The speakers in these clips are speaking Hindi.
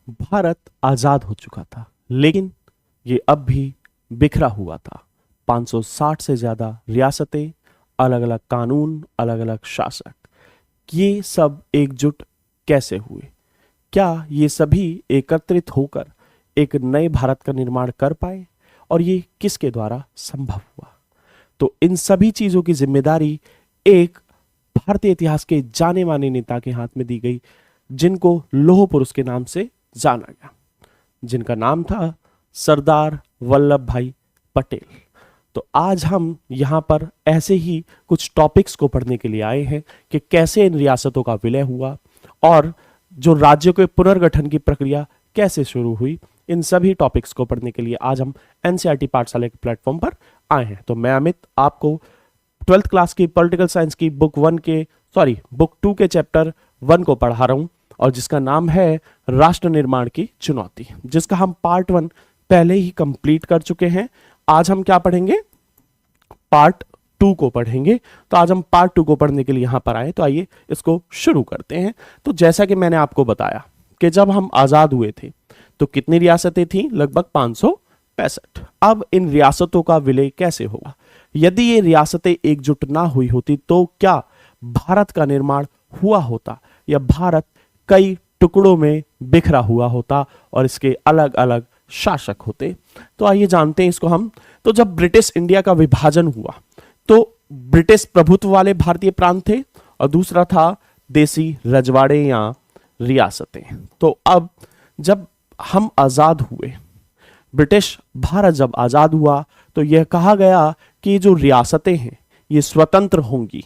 भारत आजाद हो चुका था, लेकिन ये अब भी बिखरा हुआ था। 560 से ज्यादा रियासतें, अलग अलग कानून, अलग अलग शासक, ये सब एकजुट कैसे हुए? क्या ये सभी एकत्रित होकर एक नए भारत का निर्माण कर पाए? और ये किसके द्वारा संभव हुआ? तो इन सभी चीजों की जिम्मेदारी एक भारतीय इतिहास के जाने माने नेता के हाथ में दी गई, जिनको लौह पुरुष के नाम से जाना गया, जिनका नाम था सरदार वल्लभ भाई पटेल। तो आज हम यहाँ पर ऐसे ही कुछ टॉपिक्स को पढ़ने के लिए आए हैं कि कैसे इन रियासतों का विलय हुआ और जो राज्यों के पुनर्गठन की प्रक्रिया कैसे शुरू हुई। इन सभी टॉपिक्स को पढ़ने के लिए आज हम एनसीईआरटी पाठशाला के प्लेटफॉर्म पर आए हैं। तो मैं अमित आपको 12th क्लास की पॉलिटिकल साइंस की बुक 2 के चैप्टर 1 को पढ़ा रहा हूं, और जिसका नाम है राष्ट्र निर्माण की चुनौती, जिसका हम पार्ट 1 पहले ही कंप्लीट कर चुके हैं। आज हम क्या पढ़ेंगे? पार्ट 2 को पढ़ेंगे। तो आज हम पार्ट 2 को पढ़ने के लिए यहां पर आए, तो आइए इसको शुरू करते हैं। तो जैसा कि मैंने आपको बताया कि जब हम आजाद हुए थे तो कितनी रियासतें थी? लगभग 565। अब इन रियासतों का विलय कैसे होगा? यदि ये रियासतें एकजुट ना हुई होती तो क्या भारत का निर्माण हुआ होता, या भारत कई टुकड़ों में बिखरा हुआ होता और इसके अलग अलग शासक होते? तो आइए जानते हैं इसको हम। तो जब ब्रिटिश इंडिया का विभाजन हुआ तो ब्रिटिश प्रभुत्व वाले भारतीय प्रांत थे और दूसरा था देसी रजवाड़े या रियासतें। तो अब जब हम आजाद हुए, ब्रिटिश भारत जब आजाद हुआ, तो यह कहा गया कि जो रियासतें हैं ये स्वतंत्र होंगी,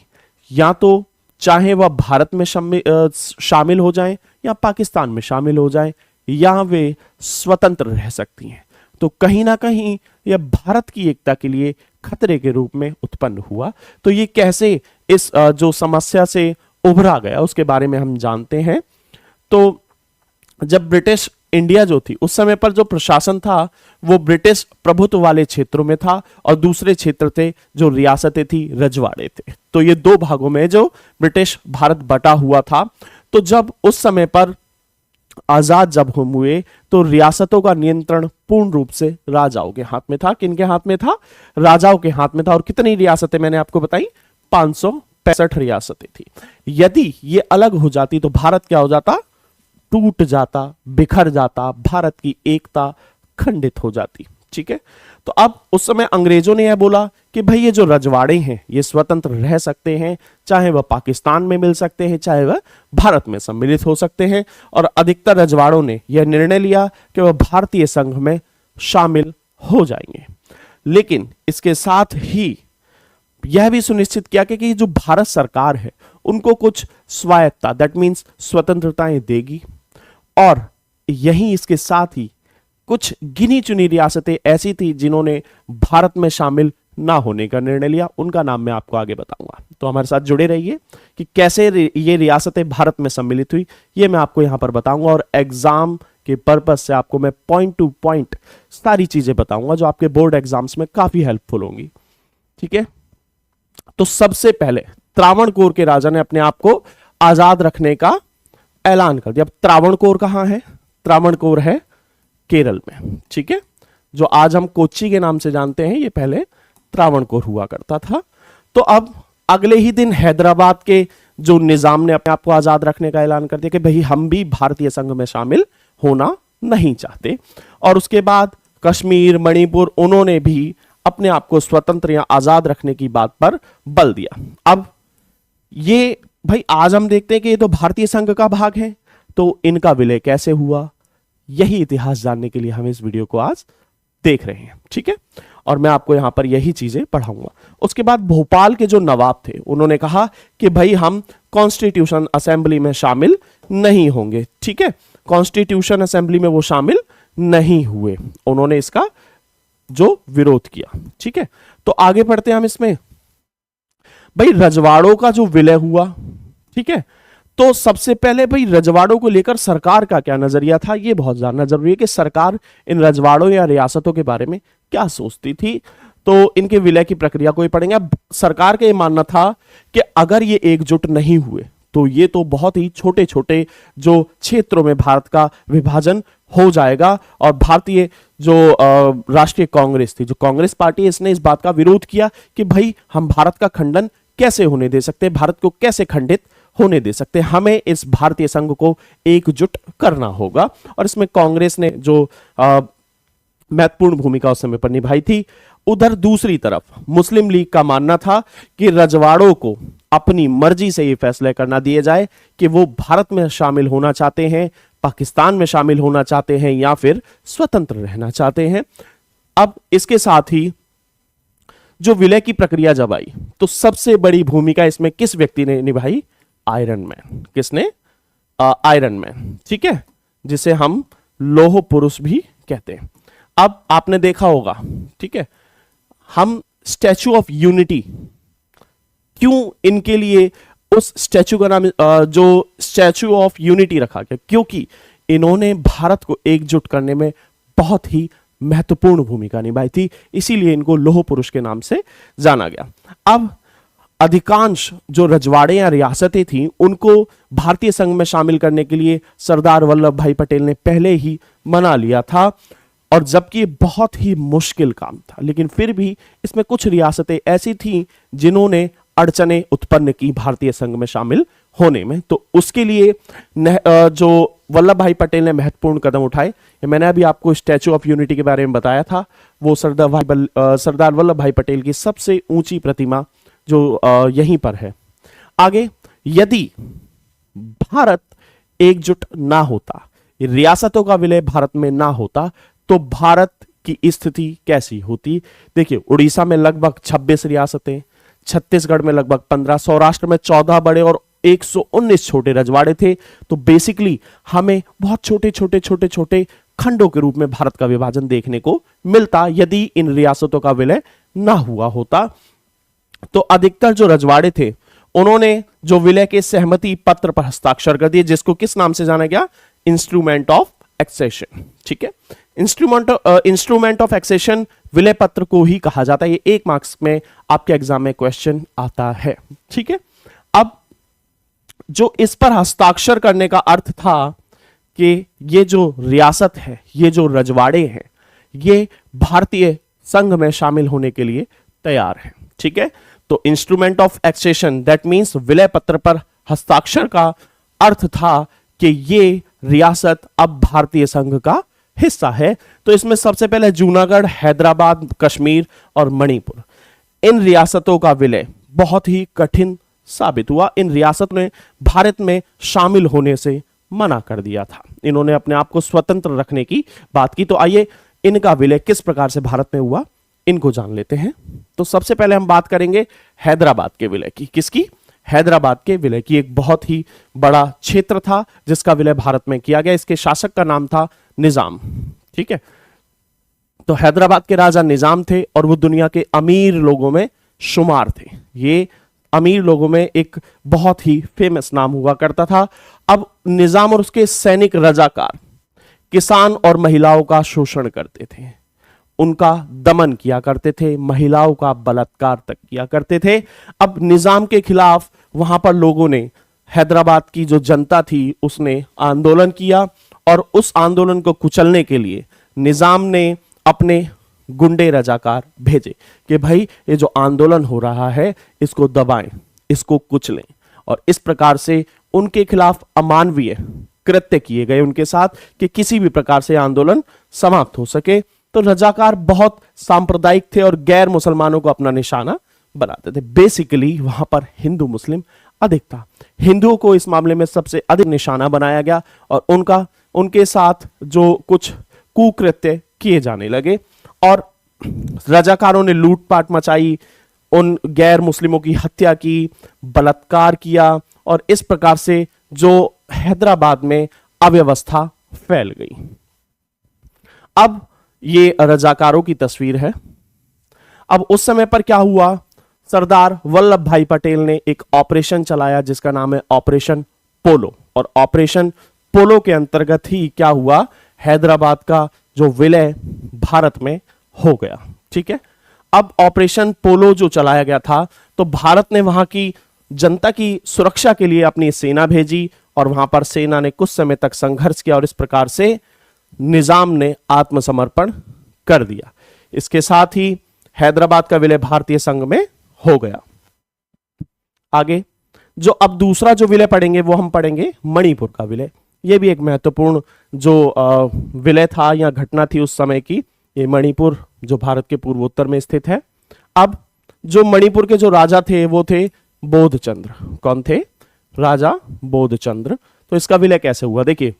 या तो चाहे वह भारत में शामिल हो जाएं या पाकिस्तान में शामिल हो जाएं, या वे स्वतंत्र रह सकती हैं। तो कहीं ना कहीं यह भारत की एकता के लिए खतरे के रूप में उत्पन्न हुआ। तो ये कैसे इस जो समस्या से उभरा गया उसके बारे में हम जानते हैं। तो जब ब्रिटिश इंडिया जो थी, उस समय पर जो प्रशासन था वो ब्रिटिश प्रभुत्व वाले क्षेत्रों में था, और दूसरे क्षेत्र थे जो रियासतें थी, रजवाड़े थे। तो ये दो भागों में जो ब्रिटिश भारत बटा हुआ था। तो जब उस समय पर आजाद जब हम हुए तो रियासतों का नियंत्रण पूर्ण रूप से राजाओं के हाथ में था। किनके हाथ में था? राजाओं के हाथ में था। और कितनी रियासतें मैंने आपको बताई? 565 रियासतें थी। यदि ये अलग हो जाती तो भारत क्या हो जाता? टूट जाता, बिखर जाता, भारत की एकता खंडित हो जाती। ठीक है। तो अब उस समय अंग्रेजों ने यह बोला कि भाई ये जो रजवाड़े हैं ये स्वतंत्र रह सकते हैं, चाहे वह पाकिस्तान में मिल सकते हैं, चाहे वह भारत में सम्मिलित हो सकते हैं। और अधिकतर रजवाड़ों ने यह निर्णय लिया कि वह भारतीय संघ में शामिल हो जाएंगे। लेकिन इसके साथ ही यह भी सुनिश्चित किया कि जो भारत सरकार है उनको कुछ स्वायत्ता, दैट मीन्स स्वतंत्रताएं देगी। और यही इसके साथ ही कुछ गिनी चुनी रियासतें ऐसी थी जिन्होंने भारत में शामिल ना होने का निर्णय लिया। उनका नाम मैं आपको आगे बताऊंगा। तो हमारे साथ जुड़े रहिए कि कैसे ये रियासतें भारत में सम्मिलित हुई, ये मैं आपको यहां पर बताऊंगा। और एग्जाम के पर्पस से आपको मैं पॉइंट टू पॉइंट सारी चीजें बताऊंगा जो आपके बोर्ड एग्जाम्स में काफी हेल्पफुल होंगी। ठीक है। तो सबसे पहले त्रावणकोर के राजा ने अपने आप को आजाद रखने का ऐलान कर दिया। अब त्रावणकोर कहां है? त्रावणकोर है केरल में। ठीक है। जो आज हम कोच्चि के नाम से जानते हैं, ये पहले त्रावणकोर हुआ करता था। तो अब अगले ही दिन हैदराबाद के जो निजाम ने अपने आप को आजाद रखने का ऐलान कर दिया कि भाई हम भी भारतीय संघ में शामिल होना नहीं चाहते। और उसके बाद कश्मीर, मणिपुर, उन्होंने भी अपने आप को स्वतंत्र या आजाद रखने की बात पर बल दिया। अब ये भाई आज हम देखते हैं कि ये तो भारतीय संघ का भाग है, तो इनका विलय कैसे हुआ, यही इतिहास जानने के लिए हम इस वीडियो को आज देख रहे हैं। ठीक है। और मैं आपको यहां पर यही चीजें पढ़ाऊंगा। उसके बाद भोपाल के जो नवाब थे उन्होंने कहा कि भाई हम कॉन्स्टिट्यूशन असेंबली में शामिल नहीं होंगे। ठीक है। कॉन्स्टिट्यूशन असेंबली में वो शामिल नहीं हुए, उन्होंने इसका जो विरोध किया। ठीक है। तो आगे बढ़ते हैं हम इसमें। भाई रजवाड़ों का जो विलय हुआ, ठीक है, तो सबसे पहले भाई रजवाड़ों को लेकर सरकार का क्या नजरिया था, यह बहुत जानना जरूरी है कि सरकार इन रजवाड़ों या रियासतों के बारे में क्या सोचती थी। तो इनके विलय की प्रक्रिया को ही पढ़ेंगे। अब सरकार का यह मानना था कि अगर ये एकजुट नहीं हुए तो ये तो बहुत ही छोटे छोटे जो क्षेत्रों में भारत का विभाजन हो जाएगा। और भारतीय जो राष्ट्रीय कांग्रेस थी, जो कांग्रेस पार्टी, इसने इस बात का विरोध किया कि भाई हम भारत का खंडन कैसे होने दे सकते, भारत को कैसे खंडित होने दे सकते, हमें इस भारतीय संघ को एकजुट करना होगा। और इसमें कांग्रेस ने जो महत्वपूर्ण भूमिका उस समय पर निभाई थी। उधर दूसरी तरफ मुस्लिम लीग का मानना था कि रजवाड़ों को अपनी मर्जी से ये फैसले करना दिए जाए कि वो भारत में शामिल होना चाहते हैं, पाकिस्तान में शामिल होना चाहते हैं या फिर स्वतंत्र रहना चाहते हैं। अब इसके साथ ही जो विलय की प्रक्रिया जब आई तो सबसे बड़ी भूमिका इसमें किस व्यक्ति ने निभाई? Iron man. किसने? आयरन मैन, ठीक है, जिसे हम लौह पुरुष भी कहते हैं। अब आपने देखा होगा, ठीक है, हम स्टैचू ऑफ यूनिटी क्यों इनके लिए उस स्टैचू का नाम जो स्टैचू ऑफ यूनिटी रखा गया, क्योंकि इन्होंने भारत को एकजुट करने में बहुत ही महत्वपूर्ण भूमिका निभाई थी, इसीलिए इनको लौह पुरुष के नाम से जाना गया। अब अधिकांश जो रजवाड़े या रियासतें थीं उनको भारतीय संघ में शामिल करने के लिए सरदार वल्लभ भाई पटेल ने पहले ही मना लिया था, और जबकि बहुत ही मुश्किल काम था, लेकिन फिर भी इसमें कुछ रियासतें ऐसी थीं जिन्होंने अड़चने उत्पन्न की भारतीय संघ में शामिल होने में। तो उसके लिए जो वल्लभ भाई पटेल ने महत्वपूर्ण कदम उठाए, मैंने अभी आपको स्टैचू ऑफ यूनिटी के बारे में बताया था, वो सरदार वल्लभ भाई पटेल की सबसे ऊंची प्रतिमा जो यहीं पर है। आगे, यदि भारत एकजुट ना होता, रियासतों का विलय भारत में ना होता, तो भारत की स्थिति कैसी होती? देखिए, उड़ीसा में लगभग 26 रियासतें, छत्तीसगढ़ में लगभग 15, सौराष्ट्र में 14 बड़े और 119 छोटे रजवाड़े थे। तो बेसिकली हमें बहुत छोटे छोटे छोटे छोटे खंडों के रूप में भारत का विभाजन देखने को मिलता यदि इन रियासतों का विलय ना हुआ होता। तो अधिकतर जो रजवाड़े थे उन्होंने जो विलय के सहमति पत्र पर हस्ताक्षर कर दिए, जिसको किस नाम से जाना गया? इंस्ट्रूमेंट ऑफ एक्सेशन, ठीक है। इंस्ट्रूमेंट ऑफ एक्सेशन विलय पत्र को ही कहा जाता है। ये 1 मार्क्स में आपके एग्जाम में क्वेश्चन आता है, ठीक है। अब जो इस पर हस्ताक्षर करने का अर्थ था कि ये जो रियासत है, ये जो रजवाड़े हैं, ये भारतीय संघ में शामिल होने के लिए तैयार है, ठीक है। तो instrument of accession that means विलय पत्र पर हस्ताक्षर का अर्थ था कि ये रियासत अब भारतीय संघ का हिस्सा है। तो इसमें सबसे पहले जूनागढ़, हैदराबाद, कश्मीर और मणिपुर, इन रियासतों का विलय बहुत ही कठिन साबित हुआ। इन रियासतों ने भारत में शामिल होने से मना कर दिया था, इन्होंने अपने आप को स्वतंत्र रखने की बात की। तो आइए इनका विलय किस प्रकार से भारत में हुआ, इनको जान लेते हैं। तो सबसे पहले हम बात करेंगे हैदराबाद के विलय की। किसकी? हैदराबाद के विलय की। एक बहुत ही बड़ा क्षेत्र था जिसका विलय भारत में किया गया। इसके शासक का नाम था निजाम, ठीक है। तो हैदराबाद के राजा निजाम थे और वो दुनिया के अमीर लोगों में शुमार थे। ये अमीर लोगों में एक बहुत ही फेमस नाम हुआ करता था। अब निजाम और उसके सैनिक रजाकार किसान और महिलाओं का शोषण करते थे, उनका दमन किया करते थे, महिलाओं का बलात्कार तक किया करते थे। अब निजाम के खिलाफ वहां पर लोगों ने, हैदराबाद की जो जनता थी उसने आंदोलन किया और उस आंदोलन को कुचलने के लिए निजाम ने अपने गुंडे रजाकार भेजे कि भाई ये जो आंदोलन हो रहा है इसको दबाएं, इसको कुचलें। और इस प्रकार से उनके खिलाफ अमानवीय कृत्य किए गए उनके साथ कि किसी भी प्रकार से आंदोलन समाप्त हो सके। तो रजाकार बहुत सांप्रदायिक थे और गैर मुसलमानों को अपना निशाना बनाते थे। बेसिकली वहां पर हिंदू मुस्लिम अधिक था। हिंदुओं को इस मामले में सबसे अधिक निशाना बनाया गया और उनके साथ जो कुछ कुकृत्य किए जाने लगे और रजाकारों ने लूटपाट मचाई, उन गैर मुस्लिमों की हत्या की, बलात्कार किया और इस प्रकार से जो हैदराबाद में अव्यवस्था फैल गई। अब ये रजाकारों की तस्वीर है। अब उस समय पर क्या हुआ, सरदार वल्लभ भाई पटेल ने एक ऑपरेशन चलाया जिसका नाम है ऑपरेशन पोलो। और ऑपरेशन पोलो के अंतर्गत ही क्या हुआ, हैदराबाद का जो विलय भारत में हो गया, ठीक है। अब ऑपरेशन पोलो जो चलाया गया था तो भारत ने वहां की जनता की सुरक्षा के लिए अपनी सेना भेजी और वहां पर सेना ने कुछ समय तक संघर्ष किया और इस प्रकार से निजाम ने आत्मसमर्पण कर दिया। इसके साथ ही हैदराबाद का विलय भारतीय संघ में हो गया। आगे जो अब दूसरा जो विलय पढ़ेंगे वो हम पढ़ेंगे मणिपुर का विलय। यह भी एक महत्वपूर्ण जो विलय था या घटना थी उस समय की। ये मणिपुर जो भारत के पूर्वोत्तर में स्थित है। अब जो मणिपुर के जो राजा थे वो थे बोधचंद्र। कौन थे? राजा बोधचंद्र। तो इसका विलय कैसे हुआ? देखिए,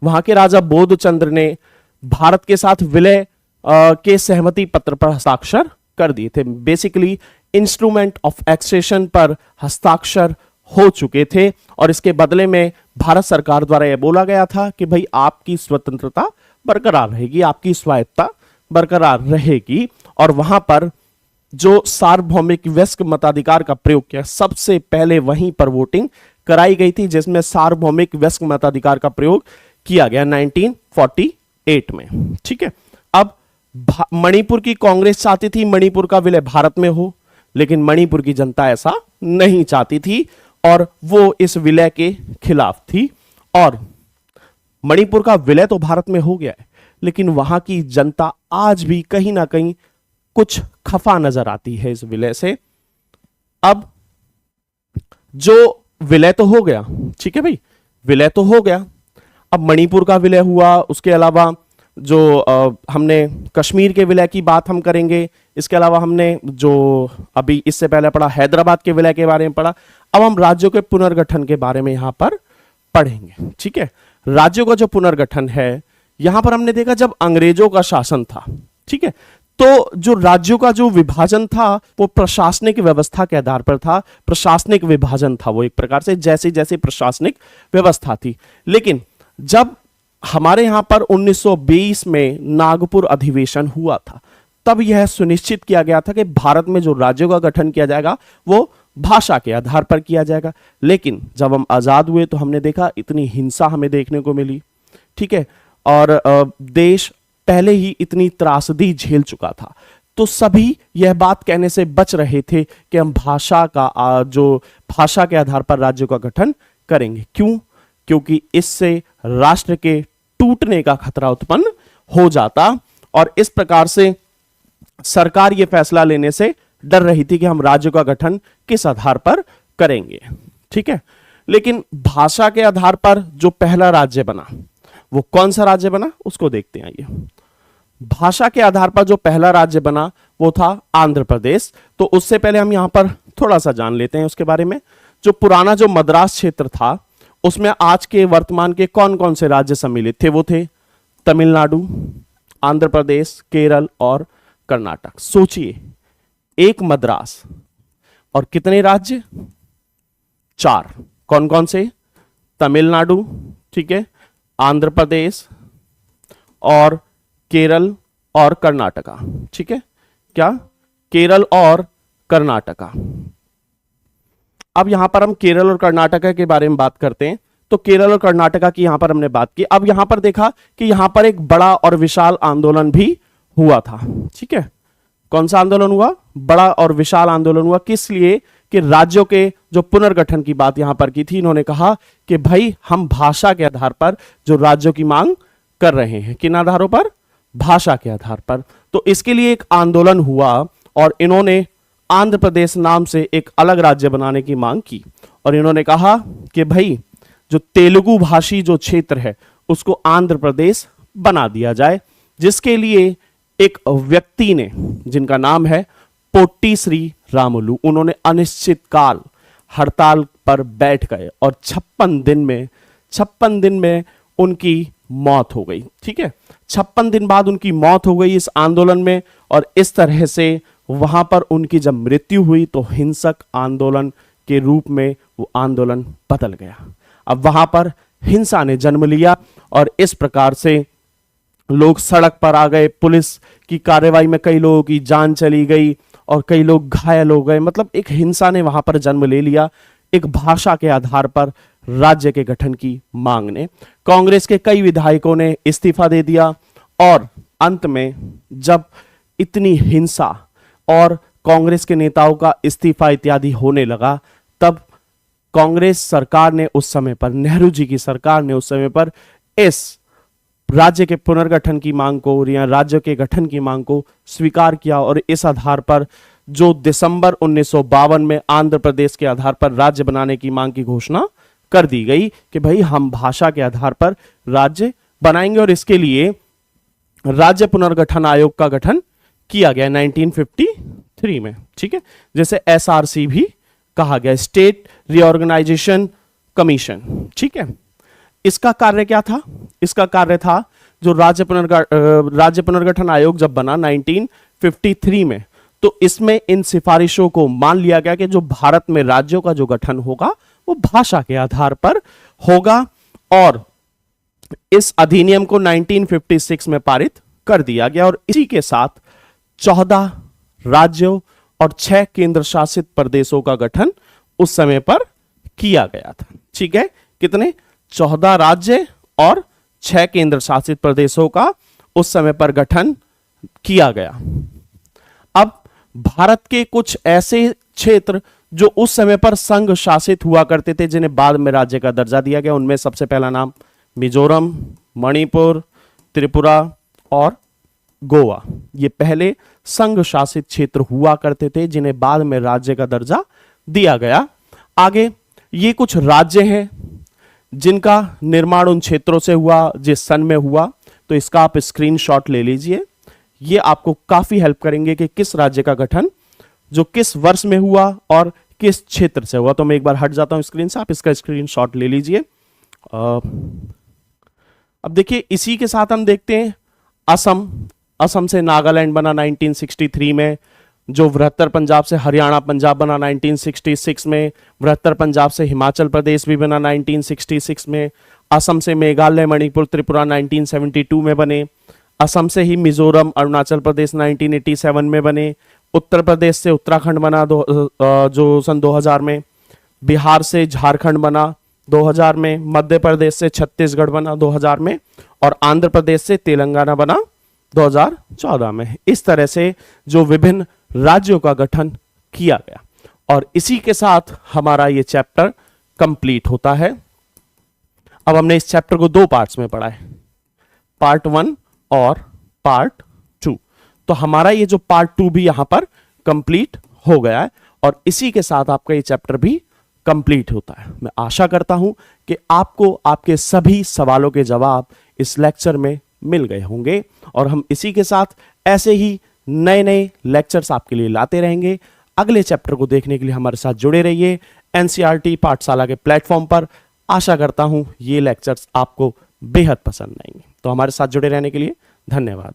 वहां के राजा बोधचंद्र ने भारत के साथ विलय के सहमति पत्र पर हस्ताक्षर कर दिए थे। बेसिकली इंस्ट्रूमेंट ऑफ एक्सेशन पर हस्ताक्षर हो चुके थे और इसके बदले में भारत सरकार द्वारा यह बोला गया था कि भाई आपकी स्वतंत्रता बरकरार रहेगी, आपकी स्वायत्ता बरकरार रहेगी। और वहां पर जो सार्वभौमिक वयस्क मताधिकार का प्रयोग किया, सबसे पहले वहीं पर वोटिंग कराई गई थी जिसमें सार्वभौमिक वयस्क मताधिकार का प्रयोग किया गया 1948 में। ठीक है। अब मणिपुर की कांग्रेस चाहती थी मणिपुर का विलय भारत में हो, लेकिन मणिपुर की जनता ऐसा नहीं चाहती थी और वो इस विलय के खिलाफ थी। और मणिपुर का विलय तो भारत में हो गया है, लेकिन वहां की जनता आज भी कहीं ना कहीं कुछ खफा नजर आती है इस विलय से। अब जो विलय तो हो गया, ठीक है भाई, विलय तो हो गया। अब मणिपुर का विलय हुआ, उसके अलावा जो हमने कश्मीर के विलय की बात हम करेंगे। इसके अलावा हमने जो अभी इससे पहले पढ़ा हैदराबाद के विलय के बारे में पढ़ा। अब हम राज्यों के पुनर्गठन के बारे में यहां पर पढ़ेंगे। ठीक है। राज्यों का जो पुनर्गठन है, यहां पर हमने देखा जब अंग्रेजों का शासन था, ठीक है, तो जो राज्यों का जो विभाजन था वो प्रशासनिक व्यवस्था के आधार पर था। प्रशासनिक विभाजन था वो एक प्रकार से, जैसे जैसे प्रशासनिक व्यवस्था थी। लेकिन जब हमारे यहां पर 1920 में नागपुर अधिवेशन हुआ था, तब यह सुनिश्चित किया गया था कि भारत में जो राज्यों का गठन किया जाएगा वो भाषा के आधार पर किया जाएगा। लेकिन जब हम आजाद हुए तो हमने देखा इतनी हिंसा हमें देखने को मिली। ठीक है। और देश पहले ही इतनी त्रासदी झेल चुका था, तो सभी यह बात कहने से बच रहे थे कि हम भाषा के आधार पर राज्यों का गठन करेंगे। क्यों? क्योंकि इससे राष्ट्र के टूटने का खतरा उत्पन्न हो जाता और इस प्रकार से सरकार यह फैसला लेने से डर रही थी कि हम राज्यों का गठन किस आधार पर करेंगे। ठीक है। लेकिन भाषा के आधार पर जो पहला राज्य बना वो कौन सा राज्य बना उसको देखते हैं। आइए, भाषा के आधार पर जो पहला राज्य बना वो था आंध्र प्रदेश। तो उससे पहले हम यहां पर थोड़ा सा जान लेते हैं उसके बारे में। जो पुराना जो मद्रास क्षेत्र था उसमें आज के वर्तमान के कौन कौन से राज्य सम्मिलित थे? वो थे तमिलनाडु, आंध्र प्रदेश, केरल और कर्नाटक। सोचिए, एक मद्रास और कितने राज्य? 4। कौन कौन से? तमिलनाडु, ठीक है, आंध्र प्रदेश और केरल और कर्नाटका। ठीक है, क्या? केरल और कर्नाटका। अब यहां पर हम केरल और कर्नाटका के बारे में बात करते हैं। तो केरल और कर्नाटका की यहां पर हमने बात की। अब यहां पर देखा कि यहां पर एक बड़ा और विशाल आंदोलन भी हुआ था। ठीक है। कौन सा आंदोलन हुआ? बड़ा और विशाल आंदोलन हुआ। किस लिए? कि राज्यों के जो पुनर्गठन की बात यहां पर की थी। इन्होंने कहा कि भाई हम भाषा के आधार पर जो राज्यों की मांग कर रहे हैं। किन आधारों पर? भाषा के आधार पर। तो इसके लिए एक आंदोलन हुआ और इन्होंने आंध्र प्रदेश नाम से एक अलग राज्य बनाने की मांग की और इन्होंने कहा कि भाई जो तेलुगु भाषी जो क्षेत्र है उसको आंध्र प्रदेश बना दिया जाए, जिसके लिए एक व्यक्ति ने, जिनका नाम है पोट्टी श्री रामुलु, उन्होंने अनिश्चित काल हड़ताल पर बैठ गए और 56 दिन में उनकी मौत हो गई। ठीक है, 56 दिन बाद उनकी मौत हो गई इस आंदोलन में। और इस तरह से वहां पर उनकी जब मृत्यु हुई तो हिंसक आंदोलन के रूप में वो आंदोलन बदल गया। अब वहां पर हिंसा ने जन्म लिया और इस प्रकार से लोग सड़क पर आ गए। पुलिस की कार्रवाई में कई लोगों की जान चली गई और कई लोग घायल हो गए। मतलब एक हिंसा ने वहां पर जन्म ले लिया। एक भाषा के आधार पर राज्य के गठन की मांग ने, कांग्रेस के कई विधायकों ने इस्तीफा दे दिया और अंत में जब इतनी हिंसा और कांग्रेस के नेताओं का इस्तीफा इत्यादि होने लगा, तब कांग्रेस सरकार ने उस समय पर, नेहरू जी की सरकार ने उस समय पर इस राज्य के पुनर्गठन की मांग को या राज्य के गठन की मांग को स्वीकार किया और इस आधार पर जो दिसंबर 1952 में आंध्र प्रदेश के आधार पर राज्य बनाने की मांग की घोषणा कर दी गई कि भाई हम भाषा के आधार पर राज्य बनाएंगे, और इसके लिए राज्य पुनर्गठन आयोग का गठन किया गया 1953 में। ठीक है, जैसे एसआरसी भी कहा गया, स्टेट रीऑर्गेनाइजेशन कमीशन। ठीक है, इसका कार्य क्या था? इसका कार्य था जो राज्य पुनर्गठन आयोग जब बना 1953 में, तो इसमें इन सिफारिशों को मान लिया गया कि जो भारत में राज्यों का जो गठन होगा वो भाषा के आधार पर होगा, और इस अधिनियम को 1956 में पारित कर दिया गया, और इसी के साथ 14 राज्यों और 6 केंद्र शासित प्रदेशों का गठन उस समय पर किया गया था। ठीक है, कितने? 14 राज्य और 6 केंद्र शासित प्रदेशों का उस समय पर गठन किया गया। अब भारत के कुछ ऐसे क्षेत्र जो उस समय पर संघ शासित हुआ करते थे, जिन्हें बाद में राज्य का दर्जा दिया गया, उनमें सबसे पहला नाम मिजोरम, मणिपुर, त्रिपुरा और गोवा। ये पहले संघ शासित क्षेत्र हुआ करते थे, जिन्हें बाद में राज्य का दर्जा दिया गया। आगे ये कुछ राज्य हैं जिनका निर्माण उन क्षेत्रों से हुआ जिस सन में हुआ, तो इसका आप स्क्रीनशॉट ले लीजिए। ये आपको काफी हेल्प करेंगे कि किस राज्य का गठन जो किस वर्ष में हुआ और किस क्षेत्र से हुआ। तो मैं एक बार हट जाता हूं स्क्रीन से, आप इसका स्क्रीनशॉट ले लीजिए। अब देखिए, इसी के साथ हम देखते हैं असम से नागालैंड बना 1963 में, जो बृहत्तर पंजाब से हरियाणा पंजाब बना 1966 में, बृहत्तर पंजाब से हिमाचल प्रदेश भी बना 1966 में, असम से मेघालय, मणिपुर, त्रिपुरा 1972 में बने, असम से ही मिजोरम, अरुणाचल प्रदेश 1987 में बने, उत्तर प्रदेश से उत्तराखंड बना जो सन 2000 में, बिहार से झारखंड बना 2000 में, मध्य प्रदेश से छत्तीसगढ़ बना 2000 में, और आंध्र प्रदेश से तेलंगाना बना 2014 में। इस तरह से जो विभिन्न राज्यों का गठन किया गया, और इसी के साथ हमारा ये चैप्टर कंप्लीट होता है। अब हमने इस चैप्टर को 2 पार्ट्स में पढ़ा है, पार्ट 1 और पार्ट 2। तो हमारा ये जो पार्ट 2 भी यहां पर कंप्लीट हो गया है, और इसी के साथ आपका ये चैप्टर भी कंप्लीट होता है। मैं आशा करता हूं कि आपको आपके सभी सवालों के जवाब इस लेक्चर में मिल गए होंगे, और हम इसी के साथ ऐसे ही नए नए लेक्चर्स आपके लिए लाते रहेंगे। अगले चैप्टर को देखने के लिए हमारे साथ जुड़े रहिए एनसीईआरटी पाठशाला के प्लेटफॉर्म पर। आशा करता हूं ये लेक्चर्स आपको बेहद पसंद आएंगे। तो हमारे साथ जुड़े रहने के लिए धन्यवाद।